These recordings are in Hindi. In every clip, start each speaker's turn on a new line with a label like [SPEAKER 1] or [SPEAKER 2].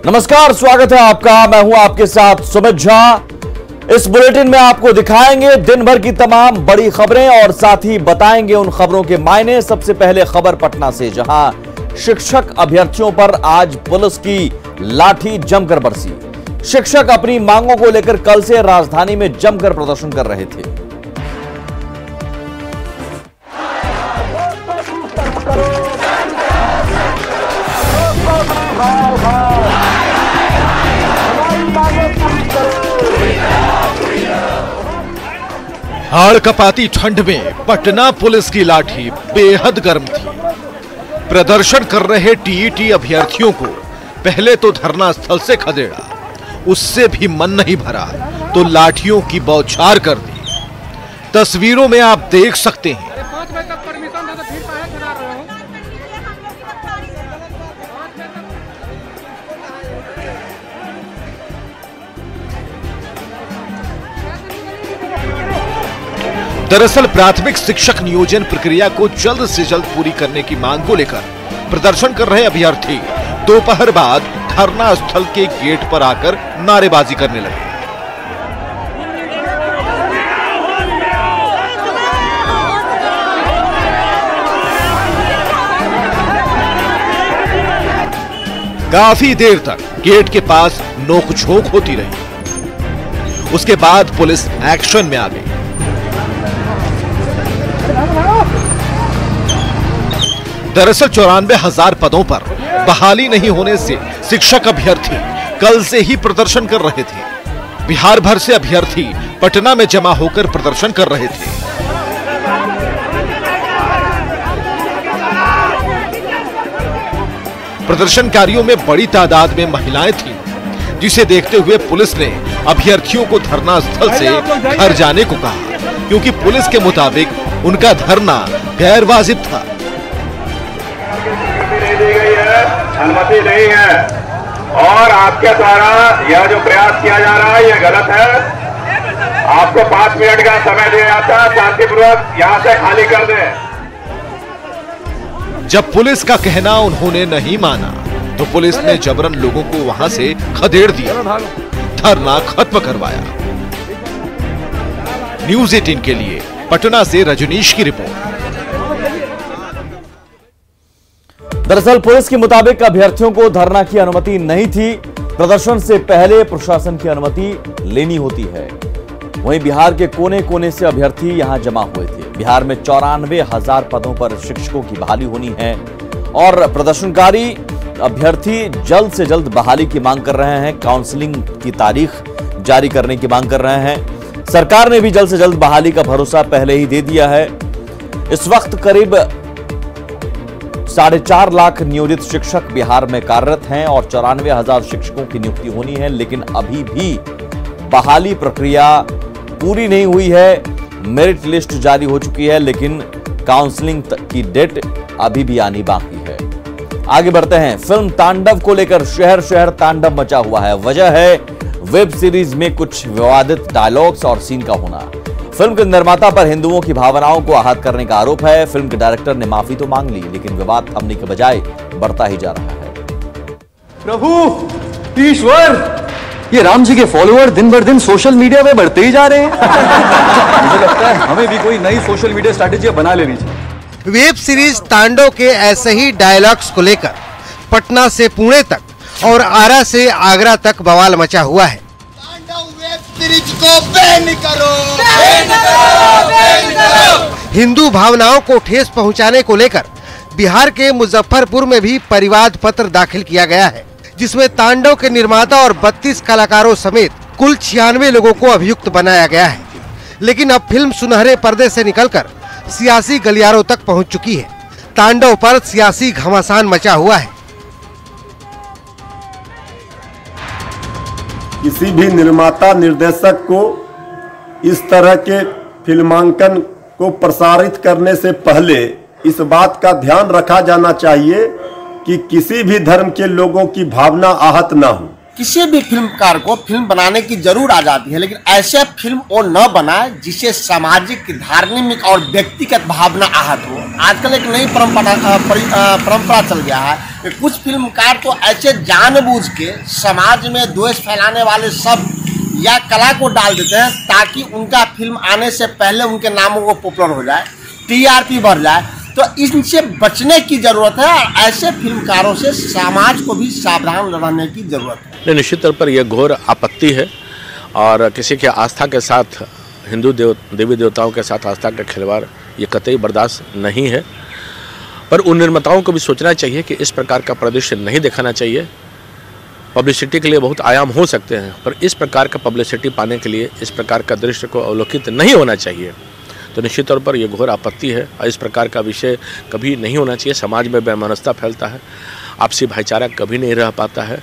[SPEAKER 1] नमस्कार, स्वागत है आपका। मैं हूं आपके साथ सुमित झा। इस बुलेटिन में आपको दिखाएंगे दिन भर की तमाम बड़ी खबरें और साथ ही बताएंगे उन खबरों के मायने। सबसे पहले खबर पटना से, जहां शिक्षक अभ्यर्थियों पर आज पुलिस की लाठी जमकर बरसी। शिक्षक अपनी मांगों को लेकर कल से राजधानी में जमकर प्रदर्शन कर रहे थे।
[SPEAKER 2] हाड़ कपाती ठंड में पटना पुलिस की लाठी बेहद गर्म थी। प्रदर्शन कर रहे टीईटी अभ्यर्थियों को पहले तो धरना स्थल से खदेड़ा, उससे भी मन नहीं भरा तो लाठियों की बौछार कर दी। तस्वीरों में आप देख सकते हैं दरअसल प्राथमिक शिक्षक नियोजन प्रक्रिया को जल्द से जल्द पूरी करने की मांग को लेकर प्रदर्शन कर रहे अभ्यर्थी दोपहर बाद धरना स्थल के गेट पर आकर नारेबाजी करने लगे। काफी देर तक गेट के पास नोकझोंक होती रही। उसके बाद पुलिस एक्शन में आ गई। दरअसल 94,000 पदों पर बहाली नहीं होने से शिक्षक अभ्यर्थी कल से ही प्रदर्शन कर रहे थे। बिहार भर से अभ्यर्थी पटना में जमा होकर प्रदर्शन कर रहे थे। प्रदर्शनकारियों में बड़ी तादाद में महिलाएं थीं, जिसे देखते हुए पुलिस ने अभ्यर्थियों को धरना स्थल से घर जाने को कहा, क्योंकि पुलिस के मुताबिक उनका धरना गैर वाजिब था।
[SPEAKER 3] अनुमति नहीं है और आपके द्वारा यह जो प्रयास किया जा रहा है यह गलत है। आपको 5 मिनट का समय दिया जाता है, शांतिपूर्वक यहां से खाली कर दें।
[SPEAKER 2] जब पुलिस का कहना उन्होंने नहीं माना तो पुलिस ने जबरन लोगों को वहां से खदेड़ दिया, धरना खत्म करवाया। न्यूज़ 18 के लिए पटना से रजनीश की रिपोर्ट।
[SPEAKER 1] दरअसल पुलिस के मुताबिक अभ्यर्थियों को धरना की अनुमति नहीं थी। प्रदर्शन से पहले प्रशासन की अनुमति लेनी होती है। वहीं बिहार के कोने कोने से अभ्यर्थी यहां जमा हुए थे। बिहार में 94,000 पदों पर शिक्षकों की बहाली होनी है और प्रदर्शनकारी अभ्यर्थी जल्द से जल्द बहाली की मांग कर रहे हैं। काउंसलिंग की तारीख जारी करने की मांग कर रहे हैं। सरकार ने भी जल्द से जल्द बहाली का भरोसा पहले ही दे दिया है। इस वक्त करीब 4.5 लाख नियोजित शिक्षक बिहार में कार्यरत हैं और 94,000 शिक्षकों की नियुक्ति होनी है, लेकिन अभी भी बहाली प्रक्रिया पूरी नहीं हुई है। मेरिट लिस्ट जारी हो चुकी है, लेकिन काउंसलिंग की डेट अभी भी आनी बाकी है। आगे बढ़ते हैं। फिल्म तांडव को लेकर शहर शहर तांडव मचा हुआ है। वजह है वेब सीरीज में कुछ विवादित डायलॉग्स और सीन का होना। फिल्म के निर्माता पर हिंदुओं की भावनाओं को आहत करने का आरोप है। फिल्म के डायरेक्टर ने माफी तो मांग ली, लेकिन विवाद थमने के बजाय बढ़ता ही जा रहा है।
[SPEAKER 4] प्रभु ईश्वर, ये राम जी के फॉलोअर दिन भर दिन सोशल मीडिया पे बढ़ते ही जा रहे हैं। मुझे लगता है हमें भी कोई नई सोशल मीडिया स्ट्रैटेजी बना लेनी चाहिए।
[SPEAKER 5] वेब सीरीज तांडव के ऐसे ही डायलॉग्स को लेकर पटना से पुणे तक और आरा से आगरा तक बवाल मचा हुआ है।
[SPEAKER 6] सीरीज को बैन करो, बैन करो, बैन करो।
[SPEAKER 5] हिंदू भावनाओं को ठेस पहुंचाने को लेकर बिहार के मुजफ्फरपुर में भी परिवाद पत्र दाखिल किया गया है, जिसमें तांडव के निर्माता और 32 कलाकारों समेत कुल 96 लोगों को अभियुक्त बनाया गया है। लेकिन अब फिल्म सुनहरे पर्दे से निकलकर सियासी गलियारों तक पहुंच चुकी है। तांडव पर सियासी घमासान मचा हुआ है।
[SPEAKER 7] किसी भी निर्माता निर्देशक को इस तरह के फिल्मांकन को प्रसारित करने से पहले इस बात का ध्यान रखा जाना चाहिए कि किसी भी धर्म के लोगों की भावना आहत ना हो।
[SPEAKER 5] किसी भी फिल्मकार को फिल्म बनाने की जरूर आजादी है, लेकिन ऐसे फिल्म वो न बनाए जिससे सामाजिक, धार्मिक और व्यक्तिगत भावना आहत हो। आजकल एक नई परंपरा चल गया है कि कुछ फिल्मकार तो ऐसे जानबूझ के समाज में द्वेष फैलाने वाले शब्द या कला को डाल देते हैं ताकि उनका फिल्म आने से पहले उनके नामों को पॉपुलर हो जाए, टीआरपी बढ़ जाए। तो इनसे बचने की जरूरत है और ऐसे फिल्मकारों से समाज को भी सावधान रहने की जरूरत है।
[SPEAKER 8] निश्चित तौर पर यह घोर आपत्ति है और किसी के आस्था के साथ, हिंदू देवी देवताओं के साथ आस्था का खिलवाड़ ये कतई बर्दाश्त नहीं है। पर उन निर्माताओं को भी सोचना चाहिए कि इस प्रकार का परिदृश्य नहीं दिखाना चाहिए। पब्लिसिटी के लिए बहुत आयाम हो सकते हैं, पर इस प्रकार का पब्लिसिटी पाने के लिए इस प्रकार का दृश्य को अवलोकित नहीं होना चाहिए। तो निश्चित तौर पर यह घोर आपत्ति है और इस प्रकार का विषय कभी नहीं होना चाहिए। समाज में वैमनस्यता फैलता है, आपसी भाईचारा कभी नहीं रह पाता है।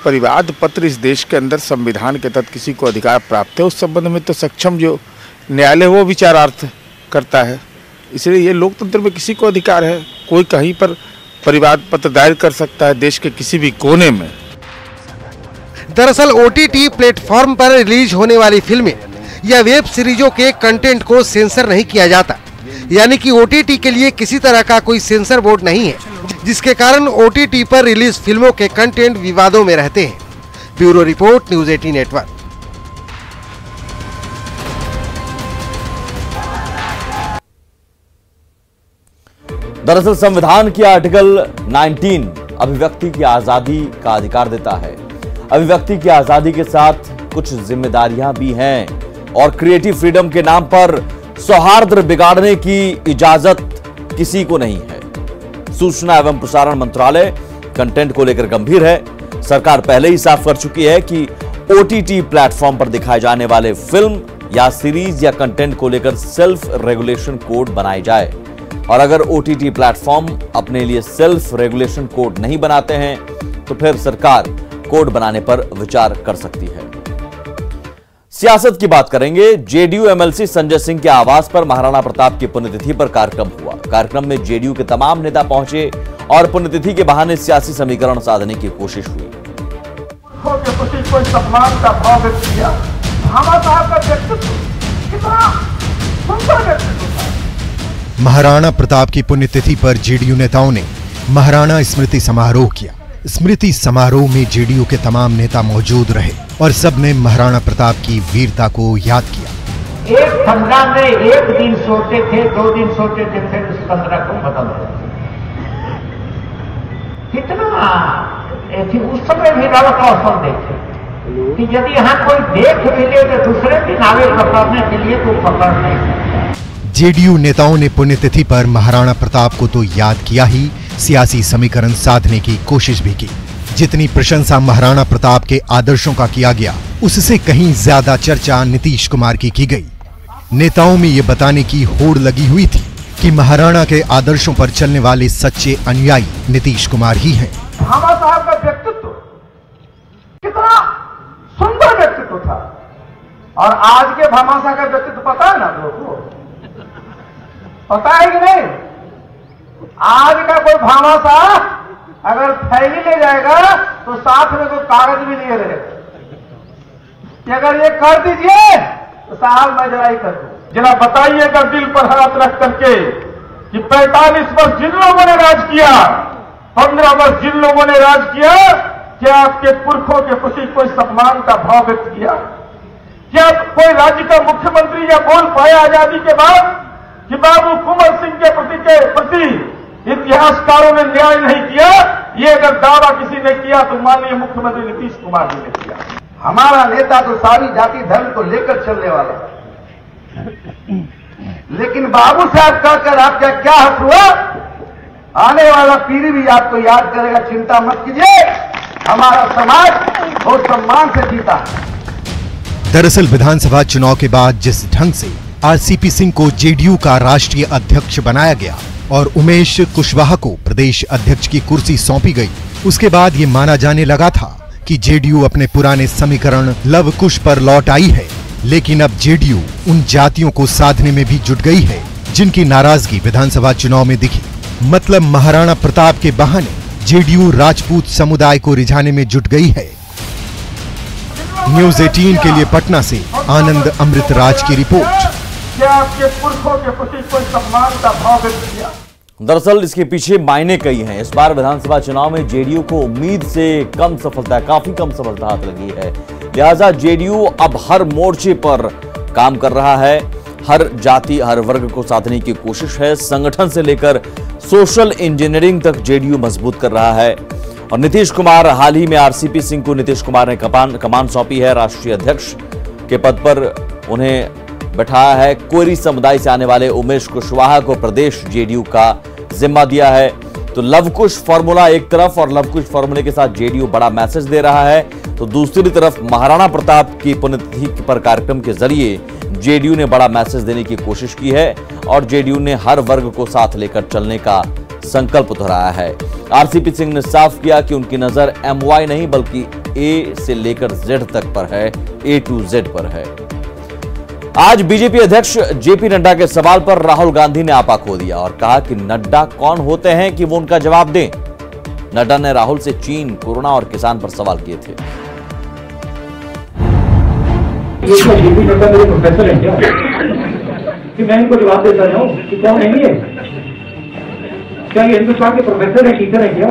[SPEAKER 9] परिवाद पत्र इस देश के अंदर संविधान के तहत किसी को अधिकार प्राप्त है, उस संबंध में तो सक्षम जो न्यायालय वो विचारार्थ करता है। इसलिए ये लोकतंत्र में किसी को अधिकार है, कोई कहीं पर परिवाद पत्र दायर कर सकता है देश के किसी भी कोने में।
[SPEAKER 5] दरअसल OTT प्लेटफॉर्म पर रिलीज होने वाली फिल्में या वेब सीरीजों के कंटेंट को सेंसर नहीं किया जाता, यानी कि OTT के लिए किसी तरह का कोई सेंसर बोर्ड नहीं है, जिसके कारण OTT पर रिलीज फिल्मों के कंटेंट विवादों में रहते हैं। Bureau report, news 18 network.
[SPEAKER 1] दरअसल संविधान की आर्टिकल 19 अभिव्यक्ति की आजादी का अधिकार देता है। अभिव्यक्ति की आजादी के साथ कुछ जिम्मेदारियां भी हैं और क्रिएटिव फ्रीडम के नाम पर सौहार्द बिगाड़ने की इजाजत किसी को नहीं है। सूचना एवं प्रसारण मंत्रालय कंटेंट को लेकर गंभीर है। सरकार पहले ही साफ कर चुकी है कि OTT प्लेटफॉर्म पर दिखाए जाने वाले फिल्म या सीरीज या कंटेंट को लेकर सेल्फ रेगुलेशन कोड बनाए जाए, और अगर OTT प्लेटफॉर्म अपने लिए सेल्फ रेगुलेशन कोड नहीं बनाते हैं तो फिर सरकार कोड बनाने पर विचार कर सकती है। सियासत की बात करेंगे। JDU MLC संजय सिंह के आवास पर महाराणा प्रताप की पुण्यतिथि पर कार्यक्रम हुआ। कार्यक्रम में JDU के तमाम नेता पहुंचे और पुण्यतिथि के बहाने सियासी समीकरण साधने की कोशिश हुई।
[SPEAKER 10] महाराणा प्रताप की पुण्यतिथि पर JDU नेताओं ने महाराणा स्मृति समारोह किया। स्मृति समारोह में JDU के तमाम नेता मौजूद रहे और सबने महाराणा प्रताप की वीरता को याद किया।
[SPEAKER 11] एक ठंडा में एक दिन सोते थे, 2 दिन सोते थे, फिर उस 15 को बदल कितना उस समय भी रवक अवसर देखे कि यदि यहाँ कोई देख भी ले तो दूसरे दिन आवे पकड़ने के लिए तो पकड़ नहीं।
[SPEAKER 10] JDU नेताओं ने पुण्यतिथि पर महाराणा प्रताप को तो याद किया ही, सियासी समीकरण साधने की कोशिश भी की। जितनी प्रशंसा महाराणा प्रताप के आदर्शों का किया गया, उससे कहीं ज्यादा चर्चा नीतीश कुमार की गई। नेताओं में ये बताने की होड़ लगी हुई थी कि महाराणा के आदर्शों पर चलने वाले सच्चे अनुयायी नीतीश कुमार ही हैं।
[SPEAKER 11] भामा साहब का व्यक्तित्व कितना सुंदर व्यक्तित्व था, और आज के भामा साहब का व्यक्तित्व पता है ना लोगों को? पता है कि नहीं? आज का कोई भामा साहब अगर थैली ले जाएगा तो साथ में कोई कागज भी लिए रहेगा कि अगर ये कर दीजिए तो साहब मैं जरा ही कर दूं।
[SPEAKER 3] जरा बताइएगा दिल पर हाथ रख करके कि 45 वर्ष जिन लोगों ने राज किया, 15 वर्ष जिन लोगों ने राज किया, क्या आपके पुरखों के प्रति कोई सम्मान का भाव व्यक्त किया? क्या कोई राज्य का मुख्यमंत्री या बोल पाया आजादी के बाद कि बाबू कुंवर सिंह के प्रति इतिहासकारों ने न्याय नहीं किया? ये अगर दावा किसी ने किया तो माननीय मुख्यमंत्री नीतीश कुमार जी ने किया।
[SPEAKER 11] हमारा नेता तो सारी जाति धर्म को लेकर चलने वाला, लेकिन बाबू साहब कहकर आपका क्या हक हुआ? आने वाला पीढ़ी भी आपको याद करेगा, चिंता मत कीजिए, हमारा समाज बहुत सम्मान से जीता है।
[SPEAKER 10] दरअसल विधानसभा चुनाव के बाद जिस ढंग से RCP सिंह को JDU का राष्ट्रीय अध्यक्ष बनाया गया और उमेश कुशवाहा को प्रदेश अध्यक्ष की कुर्सी सौंपी गई, उसके बाद ये माना जाने लगा था कि JDU अपने पुराने समीकरण लव कुश पर लौट आई है। लेकिन अब JDU उन जातियों को साधने में भी जुट गई है जिनकी नाराजगी विधानसभा चुनाव में दिखी। मतलब महाराणा प्रताप के बहाने JDU राजपूत समुदाय को रिझाने में जुट गई है। न्यूज 18 के लिए पटना से आनंद अमृतराज की रिपोर्ट।
[SPEAKER 11] क्या आपके पुरखों के प्रति कोई सम्मान का भाव व्यक्त किया?
[SPEAKER 1] दरअसल इसके पीछे मायने कई हैं। इस बार विधानसभा चुनाव में जेडीयू को उम्मीद से कम सफलता, काफी कम सफलता हाथ लगी है। लिहाजा जेडीयू अब हर मोर्चे पर काम कर रहा है, हर जाति हर वर्ग को साधने की कोशिश है। संगठन से लेकर सोशल इंजीनियरिंग तक जेडीयू मजबूत कर रहा है। और नीतीश कुमार, हाल ही में आरसीपी सिंह को नीतीश कुमार ने कमान सौंपी है। राष्ट्रीय अध्यक्ष के पद पर उन्हें बैठाया है। कोयरी समुदाय से आने वाले उमेश कुशवाहा को प्रदेश जेडीयू का जिम्मा दिया है। तो लवकुश फॉर्मूला एक तरफ और लवकुश फॉर्मूले के साथ जेडीयू बड़ा मैसेज दे रहा है, तो दूसरी तरफ महाराणा प्रताप की पुण्यतिथि पर कार्यक्रम के जरिए जेडीयू ने बड़ा मैसेज देने की कोशिश की है और जेडीयू ने हर वर्ग को साथ लेकर चलने का संकल्प दोहराया है। आरसीपी सिंह ने साफ किया कि उनकी नजर एमवाई नहीं बल्कि ए से लेकर जेड तक पर है, ए टू जेड पर है। आज बीजेपी अध्यक्ष जेपी नड्डा के सवाल पर राहुल गांधी ने आपा खो दिया और कहा कि नड्डा कौन होते हैं कि वो उनका जवाब दें। नड्डा ने राहुल से चीन, कोरोना और किसान पर सवाल किए थे।
[SPEAKER 11] जेपी नड्डा मेरे प्रोफेसर हैं क्या कि मैं इनको जवाब देता जाऊं कि कौन है ये? क्या ये हिंदुस्तान के प्रोफेसर है, टीचर है क्या?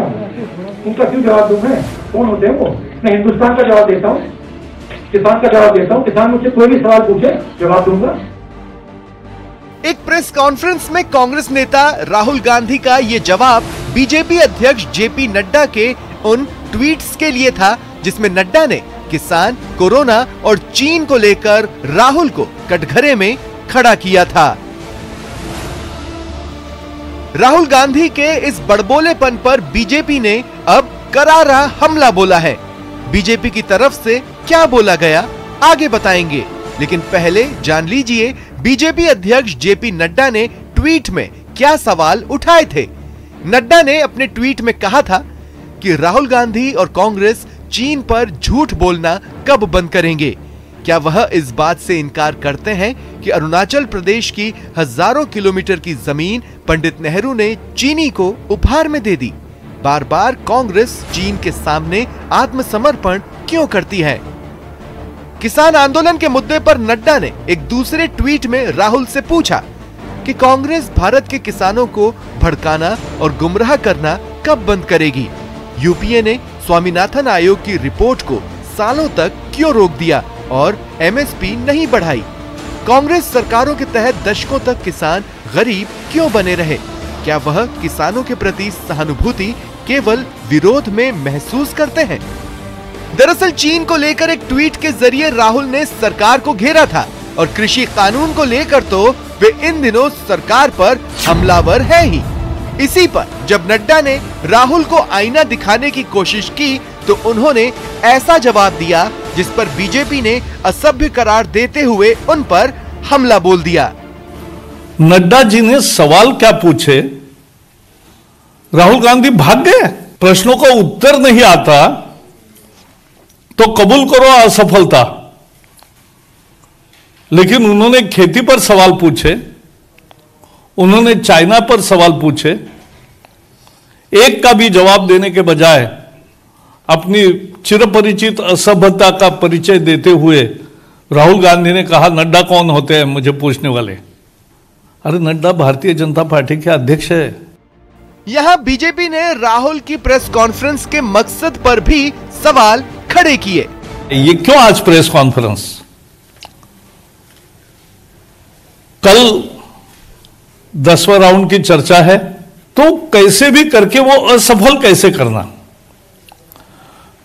[SPEAKER 11] उनका क्यों जवाब दूं मैं? कौन होते हैं वो? मैं हिंदुस्तान का जवाब देता हूं, किसान का जवाब देता हूं। किसान मुझसे कोई भी सवाल पूछे जवाब दूंगा।
[SPEAKER 2] एक प्रेस कॉन्फ्रेंस में कांग्रेस नेता राहुल गांधी का ये जवाब बीजेपी अध्यक्ष जेपी नड्डा के उन ट्वीट्स के लिए था जिसमें नड्डा ने किसान, कोरोना और चीन को लेकर राहुल को कटघरे में खड़ा किया था। राहुल गांधी के इस बड़बोलेपन पर बीजेपी ने अब करारा हमला बोला है। बीजेपी की तरफ से क्या बोला गया आगे बताएंगे, लेकिन पहले जान लीजिए बीजेपी अध्यक्ष जेपी नड्डा ने ट्वीट में क्या सवाल उठाए थे। नड्डा ने अपने ट्वीट में कहा था कि राहुल गांधी और कांग्रेस चीन पर झूठ बोलना कब बंद करेंगे? क्या वह इस बात से इनकार करते हैं कि अरुणाचल प्रदेश की हजारों किलोमीटर की जमीन पंडित नेहरू ने चीनी को उपहार में दे दी? बार बार कांग्रेस चीन के सामने आत्मसमर्पण क्यों करती है? किसान आंदोलन के मुद्दे पर नड्डा ने एक दूसरे ट्वीट में राहुल से पूछा कि कांग्रेस भारत के किसानों को भड़काना और गुमराह करना कब बंद करेगी? यूपीए ने स्वामीनाथन आयोग की रिपोर्ट को सालों तक क्यों रोक दिया और एमएसपी नहीं बढ़ाई? कांग्रेस सरकारों के तहत दशकों तक किसान गरीब क्यों बने रहे? क्या वह किसानों के प्रति सहानुभूति केवल विरोध में महसूस करते हैं? दरअसल चीन को लेकर एक ट्वीट के जरिए राहुल ने सरकार को घेरा था और कृषि कानून को लेकर तो वे इन दिनों सरकार पर हमलावर है ही। इसी पर जब नड्डा ने राहुल को आईना दिखाने की कोशिश की तो उन्होंने ऐसा जवाब दिया जिस पर बीजेपी ने असभ्य करार देते हुए उन पर हमला बोल दिया।
[SPEAKER 12] नड्डा जी ने सवाल क्या पूछे? राहुल गांधी भाग गए, प्रश्नों का उत्तर नहीं आता तो कबूल करो असफलता। लेकिन उन्होंने खेती पर सवाल पूछे, उन्होंने चाइना पर सवाल पूछे, एक का भी जवाब देने के बजाय अपनी चिरपरिचित असभ्यता का परिचय देते हुए राहुल गांधी ने कहा नड्डा कौन होते हैं मुझे पूछने वाले। अरे नड्डा भारतीय जनता पार्टी के अध्यक्ष है।
[SPEAKER 2] यहां बीजेपी ने राहुल की प्रेस कॉन्फ्रेंस के मकसद पर भी सवाल खड़े किए।
[SPEAKER 12] ये क्यों आज प्रेस कॉन्फ्रेंस? कल 10वां राउंड की चर्चा है, तो कैसे भी करके वो असफल कैसे करना?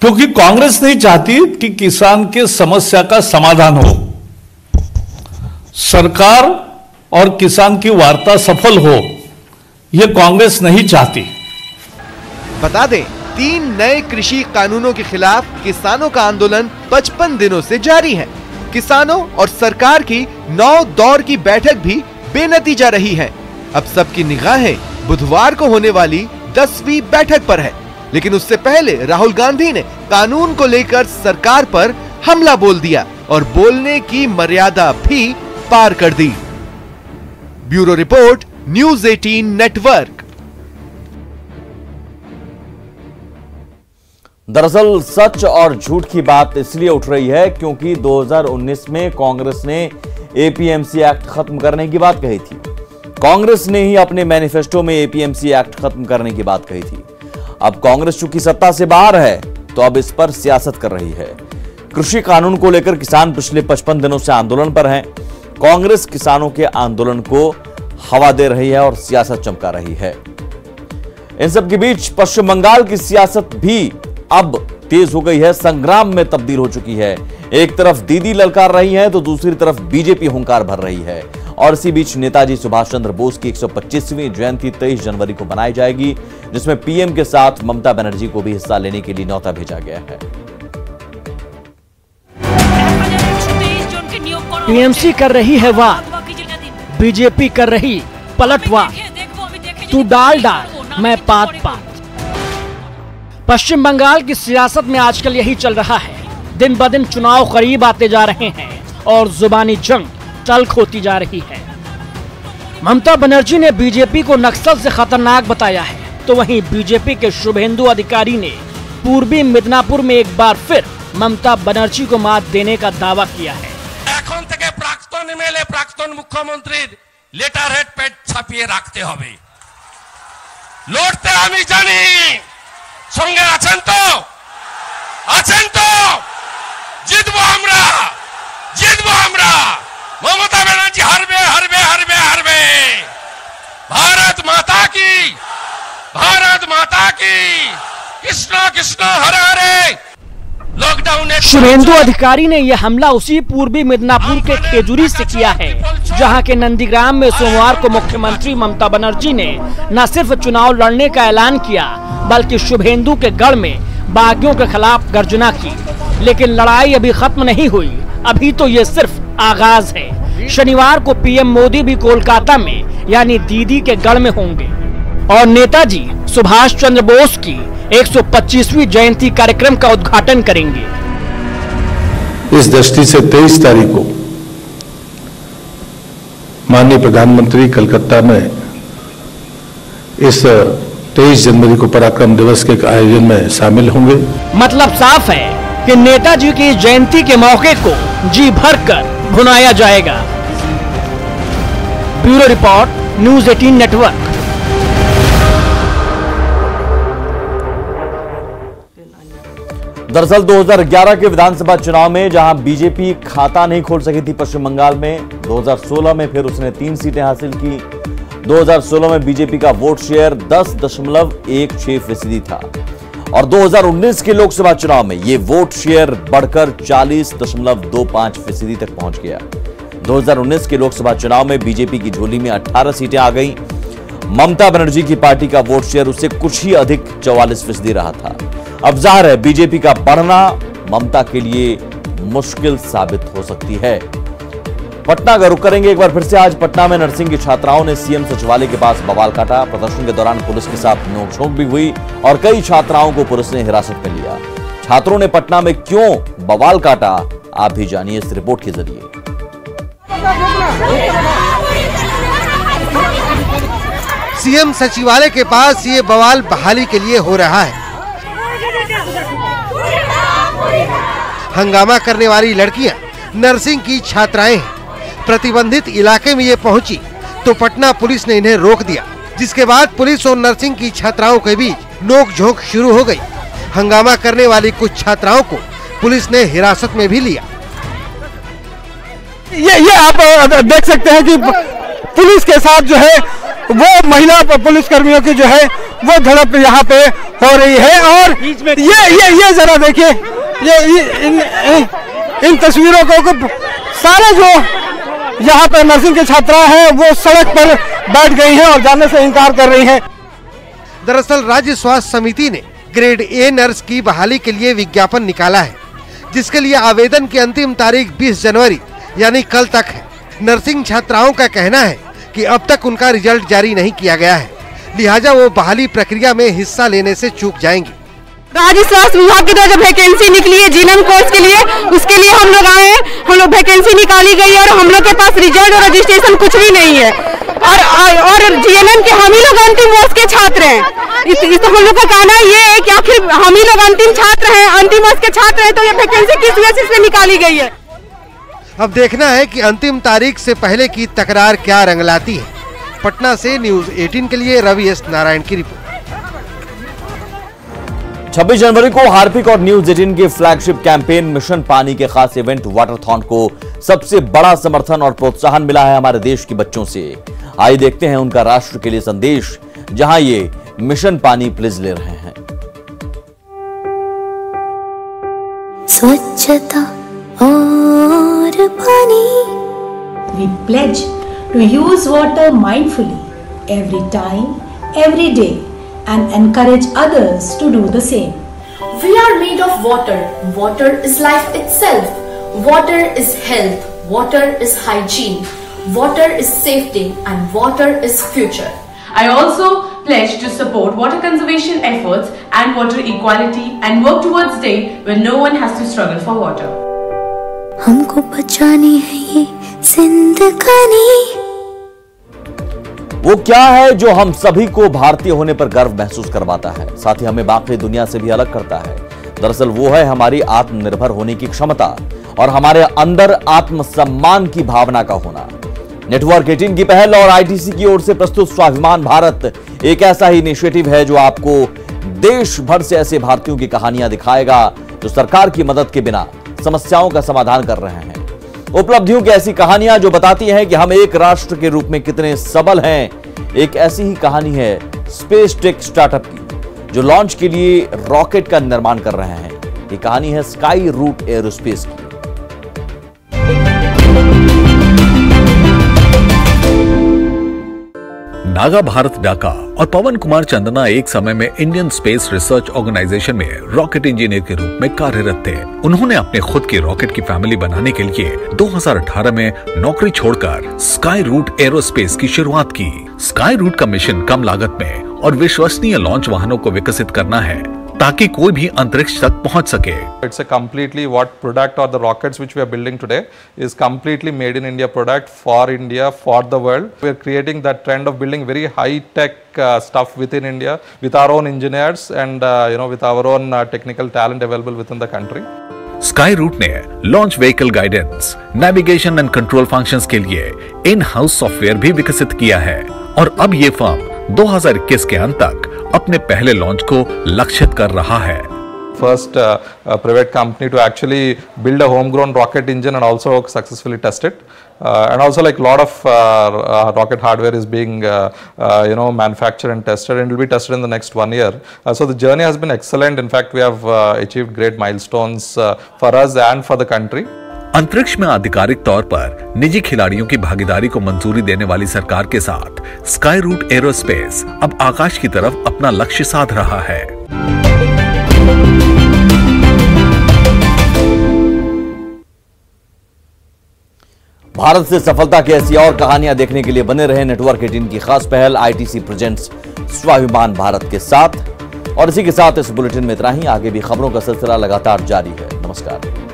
[SPEAKER 12] क्योंकि कांग्रेस नहीं चाहती कि किसान के समस्या का समाधान हो, सरकार और किसान की वार्ता सफल हो, यह कांग्रेस नहीं चाहती।
[SPEAKER 2] बता दें 3 नए कृषि कानूनों के खिलाफ किसानों का आंदोलन 55 दिनों से जारी है। किसानों और सरकार की 9 दौर की बैठक भी बेनतीजा रही है। अब सबकी निगाहें बुधवार को होने वाली 10वीं बैठक पर है, लेकिन उससे पहले राहुल गांधी ने कानून को लेकर सरकार पर हमला बोल दिया और बोलने की मर्यादा भी पार कर दी। Bureau report, news 18 network.
[SPEAKER 1] दरअसल सच और झूठ की बात इसलिए उठ रही है क्योंकि 2019 में कांग्रेस ने एपीएमसी एक्ट खत्म करने की बात कही थी। कांग्रेस ने ही अपने मैनिफेस्टो में एपीएमसी एक्ट खत्म करने की बात कही थी। अब कांग्रेस चूंकि सत्ता से बाहर है तो अब इस पर सियासत कर रही है। कृषि कानून को लेकर किसान पिछले 55 दिनों से आंदोलन पर हैं। कांग्रेस किसानों के आंदोलन को हवा दे रही है और सियासत चमका रही है। इन सब के बीच पश्चिम बंगाल की सियासत भी अब तेज हो गई है, संग्राम में तब्दील हो चुकी है। एक तरफ दीदी ललकार रही है तो दूसरी तरफ बीजेपी हुंकार भर रही है। और इसी बीच नेताजी सुभाष चंद्र बोस की 125वीं जयंती 23 जनवरी को मनाई जाएगी, जिसमें पीएम के साथ ममता बनर्जी को भी हिस्सा लेने के लिए न्योता भेजा गया है।
[SPEAKER 13] टीएमसी कर रही है वार, बीजेपी कर रही पलटवार। तू डाल डाल मैं पात पात। पश्चिम बंगाल की सियासत में आजकल यही चल रहा है। दिन ब दिन चुनाव करीब आते जा रहे हैं और जुबानी जंग तल्ख होती जा रही है। ममता बनर्जी ने बीजेपी को नक्सल से खतरनाक बताया है, तो वहीं बीजेपी के शुभेंदु अधिकारी ने पूर्वी मिदनापुर में एक बार फिर ममता बनर्जी को मात देने का दावा किया है।
[SPEAKER 14] এখন থেকে প্রাক্তন এমএলএ প্রাক্তন মুখ্যমন্ত্রীর লেটার হেড পেজ ছাপিয়ে রাখতে হবে। লড়তে আমি জানি, সঙ্গে আছেন তো? আছেন তো? জিতবো আমরা, জিতবো আমরা। মমতা ব্যানার্জি হারবে, হারবে, হারবে, হারবে। भारत माता की, भारत माता की। कृष्णा कृष्णा हरे हरे।
[SPEAKER 13] शुभेंदु अधिकारी ने यह हमला उसी पूर्वी मिदनापुर के खेजूरी से किया है, जहां के नंदीग्राम में सोमवार को मुख्यमंत्री ममता बनर्जी ने न सिर्फ चुनाव लड़ने का ऐलान किया, बल्कि शुभेंदु के गढ़ में बागियों के खिलाफ गर्जना की। लेकिन लड़ाई अभी खत्म नहीं हुई, अभी तो ये सिर्फ आगाज है। शनिवार को पीएम मोदी भी कोलकाता में यानी दीदी के गढ़ में होंगे और नेताजी सुभाष चंद्र बोस की 125वीं जयंती कार्यक्रम का उद्घाटन करेंगे।
[SPEAKER 15] इस दृष्टि से 23 तारीख को माननीय प्रधानमंत्री कलकत्ता में इस 23 जनवरी को पराक्रम दिवस के आयोजन में शामिल होंगे।
[SPEAKER 13] मतलब साफ है कि नेताजी की जयंती के मौके को जी भरकर भुनाया जाएगा। Bureau report, news 18 network.
[SPEAKER 1] दरअसल 2011 के विधानसभा चुनाव में जहां बीजेपी खाता नहीं खोल सकी थी पश्चिम बंगाल में, 2016 में फिर उसने 3 सीटें हासिल की। 2016 में बीजेपी का वोट शेयर 10.16% था और 2019 के लोकसभा चुनाव में यह वोट शेयर बढ़कर 40.25% तक पहुंच गया। 2019 के लोकसभा चुनाव में बीजेपी की झोली में 18 सीटें आ गईं। ममता बनर्जी की पार्टी का वोट शेयर उससे कुछ ही अधिक 44% रहा था। अब जाहिर है बीजेपी का बढ़ना ममता के लिए मुश्किल साबित हो सकती है। पटना का रुख करेंगे एक बार फिर से। आज पटना में नर्सिंग की छात्राओं ने सीएम सचिवालय के पास बवाल काटा। प्रदर्शन के दौरान पुलिस के साथ नोकझोंक भी हुई और कई छात्राओं को पुलिस ने हिरासत में लिया। छात्रों ने पटना में क्यों बवाल काटा, आप भी जानिए इस रिपोर्ट के जरिए।
[SPEAKER 5] सीएम सचिवालय के पास ये बवाल बहाली के लिए हो रहा है। हंगामा करने वाली लड़कियां नर्सिंग की छात्राएं हैं। प्रतिबंधित इलाके में ये पहुंची तो पटना पुलिस ने इन्हें रोक दिया, जिसके बाद पुलिस और नर्सिंग की छात्राओं के बीच नोकझोंक शुरू हो गई। हंगामा करने वाली कुछ छात्राओं को पुलिस ने हिरासत में भी लिया।
[SPEAKER 16] ये आप देख सकते हैं कि पुलिस के साथ जो है वो महिला पुलिस कर्मियों की जो है वो झड़प यहाँ पे हो रही है। और ये जरा देखिए, ये इन तस्वीरों को सारे जो यहाँ पे नर्सिंग की छात्रा हैं वो सड़क पर बैठ गई हैं और जाने से इनकार कर रही हैं।
[SPEAKER 5] दरअसल राज्य स्वास्थ्य समिति ने ग्रेड ए नर्स की बहाली के लिए विज्ञापन निकाला है, जिसके लिए आवेदन की अंतिम तारीख 20 जनवरी यानी कल तक है। नर्सिंग छात्राओं का कहना है कि अब तक उनका रिजल्ट जारी नहीं किया गया है, लिहाजा वो बहाली प्रक्रिया में हिस्सा लेने से चूक जाएंगी।
[SPEAKER 17] राज्य स्वास्थ्य विभाग की तरफ जो वैकेंसी निकली है जीएनएम कोर्स के लिए, उसके लिए हम लोग आए हैं। हम लोग वैकेंसी निकाली गई है और हम लोग के पास रिजल्ट और रजिस्ट्रेशन कुछ भी नहीं है। और GNN के हम ही लोग अंतिम वर्ष के छात्र हैं। इस हम लोग का कहना ये है कि आखिर हम ही लोग अंतिम छात्र हैं, अंतिम वर्ष के छात्र हैं, तो ये वैकेंसी किस वजह से निकाली गई है।
[SPEAKER 5] अब देखना है कि अंतिम तारीख से पहले की तकरार क्या रंग लाती है। पटना से न्यूज 18 के लिए रवि एस नारायण की रिपोर्ट।
[SPEAKER 1] 26 जनवरी को हार्पिक और न्यूज 18 के फ्लैगशिप कैंपेन मिशन पानी के खास इवेंट वाटरथॉन को सबसे बड़ा समर्थन और प्रोत्साहन मिला है हमारे देश के बच्चों से। आइए देखते हैं उनका राष्ट्र के लिए संदेश, जहां ये मिशन पानी प्लीज ले रहे हैं।
[SPEAKER 18] स्वच्छता और पानी।
[SPEAKER 19] We pledge to use water mindfully every time, every day, and encourage others to do the same.
[SPEAKER 20] We are made of water. Water is life itself. Water is health. Water is hygiene. Water is safety, and water is future.
[SPEAKER 21] I also pledge to support water conservation efforts and water equality and work towards a day when no one has to struggle for water.
[SPEAKER 18] हमको बचानी है ये जिंदगानी।
[SPEAKER 1] वो क्या है जो हम सभी को भारतीय होने पर गर्व महसूस करवाता है, साथ ही हमें बाकी दुनिया से भी अलग करता है? दरअसल वो है हमारी आत्मनिर्भर होने की क्षमता और हमारे अंदर आत्मसम्मान की भावना का होना। नेटवर्क 18 की पहल और ITC की ओर से प्रस्तुत स्वाभिमान भारत एक ऐसा ही इनिशिएटिव है जो आपको देश भर से ऐसे भारतीयों की कहानियां दिखाएगा जो सरकार की मदद के बिना समस्याओं का समाधान कर रहे हैं। उपलब्धियों की ऐसी कहानियां जो बताती हैं कि हम एक राष्ट्र के रूप में कितने सबल हैं। एक ऐसी ही कहानी है स्पेस टेक स्टार्टअप की, जो लॉन्च के लिए रॉकेट का निर्माण कर रहे हैं। ये कहानी है स्काई रूट एरोस्पेस की।
[SPEAKER 22] नागा भारत डाका और पवन कुमार चंदना एक समय में इंडियन स्पेस रिसर्च ऑर्गेनाइजेशन में रॉकेट इंजीनियर के रूप में कार्यरत थे। उन्होंने अपने खुद की रॉकेट की फैमिली बनाने के लिए 2018 में नौकरी छोड़कर स्काई रूट एरोस्पेस की शुरुआत की। स्काई रूट का मिशन कम लागत में और विश्वसनीय लॉन्च वाहनों को विकसित करना है ताकि कोई भी अंतरिक्ष तक पहुंच सके।
[SPEAKER 23] It's a completely what product or the rockets which we are building today is completely made in India product for India, for the world. We are creating that trend of building very high tech stuff within India with our own engineers and with our own technical talent available within the country.
[SPEAKER 22] Skyroot ने launch vehicle guidance, navigation and control functions के लिए इन हाउस सॉफ्टवेयर भी विकसित किया है और अब ये फर्म 2021 के अंत तक अपने पहले लॉन्च को लक्षित कर रहा है।
[SPEAKER 23] First private company to actually build a homegrown rocket engine and also successfully test it. And also like a lot of rocket hardware is being manufactured and tested, and it will be tested in the next 1 year. So the journey has been excellent. In fact, we have achieved great milestones for us and for the country.
[SPEAKER 22] अंतरिक्ष में आधिकारिक तौर पर निजी खिलाड़ियों की भागीदारी को मंजूरी देने वाली सरकार के साथ स्काई रूट एरोस्पेस अब आकाश की तरफ अपना लक्ष्य साध रहा है।
[SPEAKER 1] भारत से सफलता की ऐसी और कहानियां देखने के लिए बने रहे नेटवर्क 18 की खास पहल ITC प्रेजेंट्स स्वाभिमान भारत के साथ। और इसी के साथ इस बुलेटिन में इतना ही। आगे भी खबरों का सिलसिला लगातार जारी है। नमस्कार।